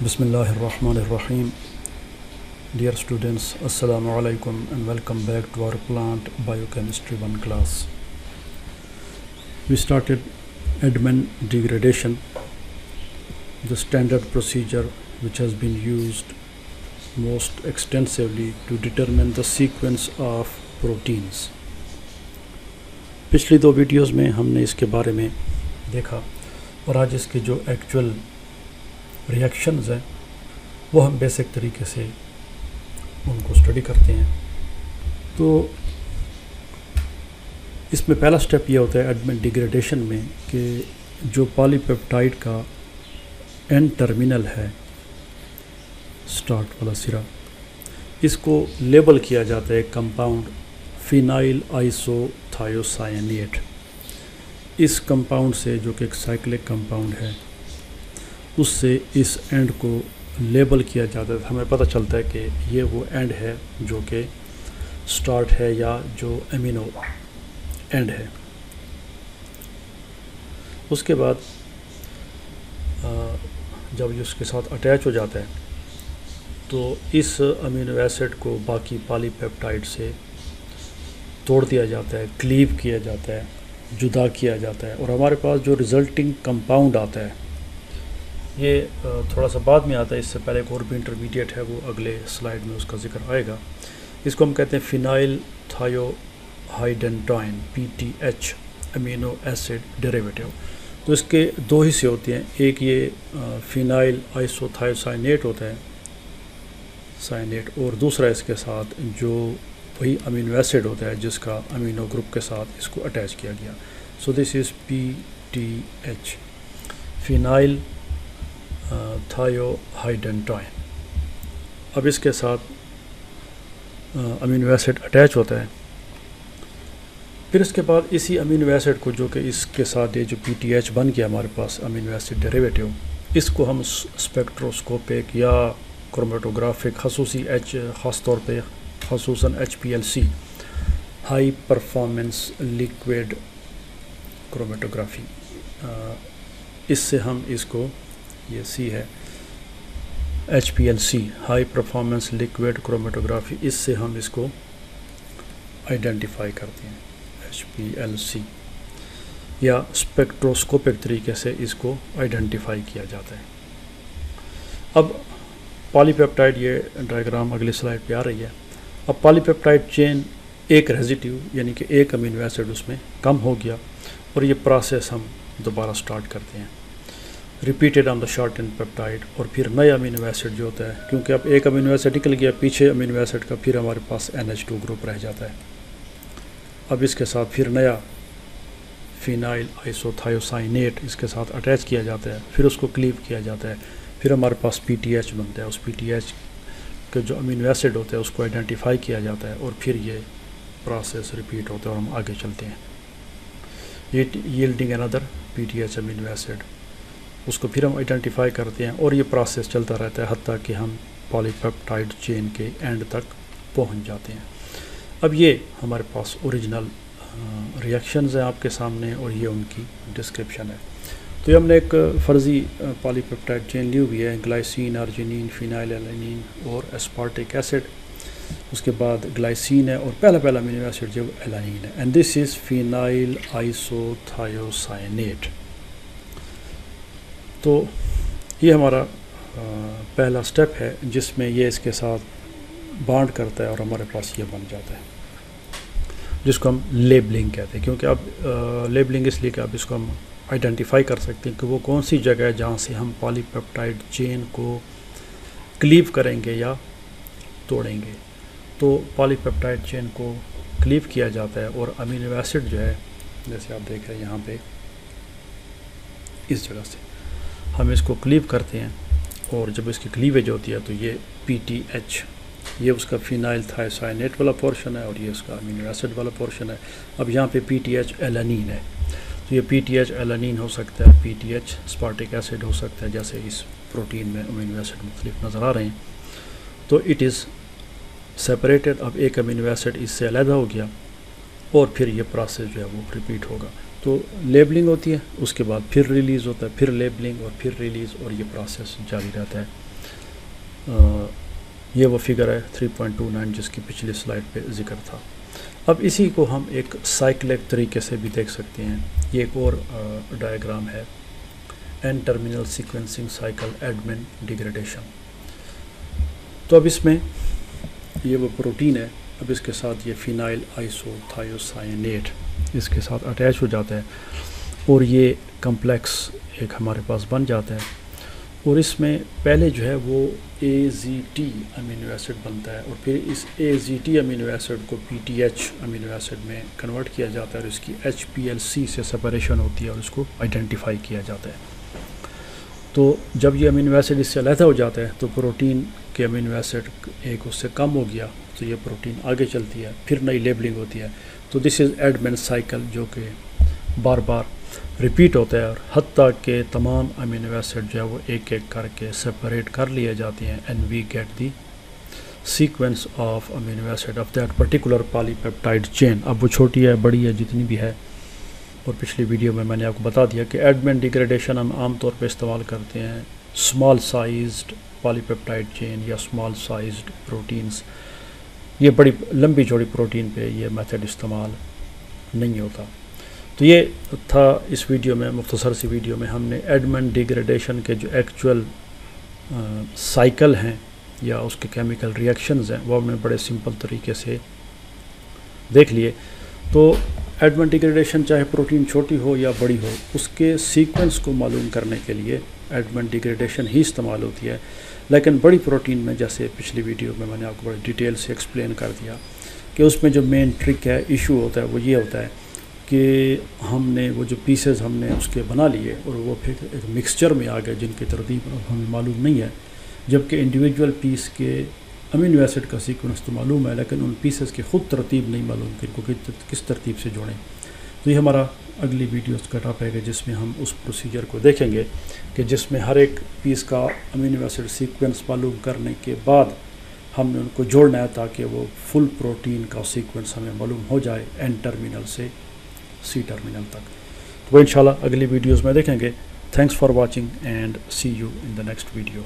Bismillahirrahmanirrahim. Dear students, Assalamu alaikum and welcome back to our plant biochemistry 1 class. We started admin degradation, the standard procedure which has been used most extensively to determine the sequence of proteins. पिछली दो videos में हमने इसके बारे में देखा और आज इसके जो एक्चुअल रिएक्शंस हैं वो हम बेसिक तरीके से उनको स्टडी करते हैं। तो इसमें पहला स्टेप ये होता है एडमिन डिग्रेडेशन में कि जो पॉलीपेप्टाइड का एंड टर्मिनल है, स्टार्ट वाला सिरा, इसको लेबल किया जाता है कंपाउंड फिनाइल आइसोथायोसाइनेट। इस कंपाउंड से, जो कि एक साइक्लिक कंपाउंड है, उससे इस एंड को लेबल किया जाता है। हमें पता चलता है कि ये वो एंड है जो कि स्टार्ट है या जो एमिनो एंड है। उसके बाद जब ये उसके साथ अटैच हो जाता है तो इस अमीनो एसिड को बाकी पॉलीपेप्टाइड से तोड़ दिया जाता है, क्लीव किया जाता है, जुदा किया जाता है और हमारे पास जो रिज़ल्टिंग कंपाउंड आता है ये थोड़ा सा बाद में आता है। इससे पहले एक और भी इंटरमीडिएट है, वो अगले स्लाइड में उसका जिक्र आएगा। इसको हम कहते हैं phenyl thiohydantoin PTH amino acid derivative. तो इसके दो हिस्से होते हैं, एक ये फिनाइल आइसोथायोसाइनेट होता है साइनेट, और दूसरा इसके साथ जो वही अमीनो एसिड होता है जिसका अमीनो ग्रुप के साथ इसको अटैच किया गया। So this is PTH, phenyl thiohydantoin. अब इसके साथ अमीनो एसिड अटैच होता है। फिर इसके बाद इसी अमीनो एसिड को, जो कि इसके साथ ये जो PTH बन गया हमारे पास अमीनो एसिड डेरिवेटिव, इसको हम स्पेक्ट्रोस्कोपिक या क्रोमेटोग्राफिक ख़ास तौर पे खसूसन HPLC high performance liquid chromatography, इससे हम इसको, ये C है HPLC high performance liquid chromatography, इससे हम इसको आइडेंटिफाई करते हैं HPLC, या स्पेक्ट्रोस्कोपिक तरीके से इसको आइडेंटिफाई किया जाता है। अब पॉलीपेप्टाइड, ये डायग्राम अगली स्लाइड पे आ रही है। अब पॉलीपेप्टाइड चेन एक रेजिड्यू यानी कि एक अमीनो एसिड उसमें कम हो गया और ये प्रोसेस हम दोबारा स्टार्ट करते हैं, repeated on the short and peptide. और फिर नया अमीनो एसिड जो होता है, क्योंकि अब एक अमीनो एसिड निकल गया, पीछे अमीनो एसिड का फिर हमारे पास NH2 ग्रुप रह जाता है। अब इसके साथ फिर नया फिनाइल आइसोथायोसाइनेट इसके साथ अटैच किया जाता है, फिर उसको क्लीव किया जाता है, फिर हमारे पास PTH बनता है। उस PTH के जो अमीनो एसिड होते हैं उसको आइडेंटिफाई किया जाता है और फिर ये प्रोसेस रिपीट होता है और हम आगे चलते हैं। ये yielding another PTH amino acid, उसको फिर हम आइडेंटिफाई करते हैं और ये प्रोसेस चलता रहता है हत्ता कि हम पॉलीपेप्टाइड चेन के एंड तक पहुंच जाते हैं। अब ये हमारे पास ओरिजिनल रिएक्शंस हैं आपके सामने और ये उनकी डिस्क्रिप्शन है। तो ये हमने एक फ़र्ज़ी पॉलीपेप्टाइड चेन ली हुई है, ग्लाइसिन, अर्जिनिन, फिनाइल एलानिन और एस्पार्टिक एसिड। उसके बाद ग्लाइसिन है और पहला अमीनो एसिड जो एलानिन है, and this is phenyl isothiocyanate. तो ये हमारा पहला स्टेप है जिसमें ये इसके साथ बॉन्ड करता है और हमारे पास ये बन जाता है, जिसको हम लेबलिंग कहते हैं। क्योंकि अब लेबलिंग इसलिए कि अब इसको हम आइडेंटिफाई कर सकते हैं कि वो कौन सी जगह है जहाँ से हम पॉलीपेप्टाइड चेन को क्लीव करेंगे या तोड़ेंगे। तो पॉलीपेप्टाइड चेन को क्लीव किया जाता है और अमीनो एसिड जो है, जैसे आप देख रहे हैं यहाँ पे, इस जगह से हम इसको क्लीव करते हैं और जब इसकी क्लीवेज होती है तो ये PTH, ये उसका फिनाइल थायोसाइनेट वाला पोर्शन है और ये उसका अमीनो एसिड वाला पोर्शन है। अब यहाँ पे PTH एलानिन है, तो ये PTH एलानिन हो सकता है, PTH स्पार्टिक एसिड हो सकता है, जैसे इस प्रोटीन में अमीनो एसिड मुख्तलिफ नज़र आ रहे हैं। तो इट इज़ सेपरेटेड। अब एक अमीनो एसिड इससे अलग हो गया और फिर ये प्रोसेस जो है वो रिपीट होगा। तो लेबलिंग होती है, उसके बाद फिर रिलीज़ होता है, फिर लेबलिंग और फिर रिलीज़, और ये प्रोसेस जारी रहता है। ये वो फिगर है 3.29 जिसकी पिछली स्लाइड पे ज़िक्र था। अब इसी को हम एक साइक्लिक तरीके से भी देख सकते हैं। ये एक और डायग्राम है, N terminal sequencing cycle Edman degradation. तो अब इसमें ये वो प्रोटीन है, अब इसके साथ ये फिनाइल आइसोथायोसाइनेट इसके साथ अटैच हो जाता है और ये कम्प्लेक्स एक हमारे पास बन जाता है, और इसमें पहले जो है वो AZT अमीनो एसिड बनता है और फिर इस AZT अमीनो एसिड को PTH अमीनो एसिड में कन्वर्ट किया जाता है और इसकी HPLC से सेपरेशन होती है और इसको आइडेंटिफाई किया जाता है। तो जब ये अमीनो एसिड इससे अलग हो जाता है तो प्रोटीन के अमीनो एसिड एक उससे कम हो गया, तो ये प्रोटीन आगे चलती है, फिर नई लेबलिंग होती है। तो दिस इज़ एडमिन साइकिल जो कि बार बार रिपीट होता है, और हत्ता के तमाम अमीनो एसिड जो है वो एक एक करके सेपरेट कर लिए जाते हैं, and we get the sequence of amino acid of that particular polypeptide chain. अब वो छोटी है बड़ी है जितनी भी है, और पिछली वीडियो में मैंने आपको बता दिया कि एडमिन डिग्रेडेशन हम आमतौर पे इस्तेमाल करते हैं स्मॉल साइज्ड पॉलीपेप्टाइड चेन या स्मॉल साइज्ड प्रोटीन्स। ये बड़ी लंबी चौड़ी प्रोटीन पे ये मेथड इस्तेमाल नहीं होता। तो ये था इस वीडियो में, मुख्तसर सी वीडियो में हमने एडमिन डिग्रेडेशन के जो एक्चुअल साइकिल हैं या उसके केमिकल रिएक्शंस हैं वो हमने बड़े सिंपल तरीके से देख लिए। तो एडमिन डिग्रेडेशन चाहे प्रोटीन छोटी हो या बड़ी हो, उसके सीक्वेंस को मालूम करने के लिए एडमिन डिग्रेडेशन ही इस्तेमाल होती है। लेकिन बड़ी प्रोटीन में, जैसे पिछली वीडियो में मैंने आपको बड़ी डिटेल से एक्सप्लेन कर दिया कि उसमें जो मेन ट्रिक है, इशू होता है, वो ये होता है कि हमने वो जो पीसेस हमने उसके बना लिए और वो फिर एक मिक्सचर में आ गए जिनकी तरतीब हमें मालूम नहीं है, जबकि इंडिविजुअल पीस के अमीनो एसिड का सीक्वेंस तो मालूम है, लेकिन उन पीसेस की ख़ुद तरतीब नहीं मालूम कि इनको किस तरतीब से जोड़ें। तो ये हमारा अगली वीडियोस का टॉपिक है जिसमें हम उस प्रोसीजर को देखेंगे कि जिसमें हर एक पीस का अमीनो एसिड सीक्वेंस मालूम करने के बाद हमने उनको जोड़ना है ताकि वो फुल प्रोटीन का सीक्वेंस हमें मालूम हो जाए एन टर्मिनल से C टर्मिनल तक। तो वो इंशाल्लाह अगली वीडियोस में देखेंगे। Thanks for watching and see you in the next video.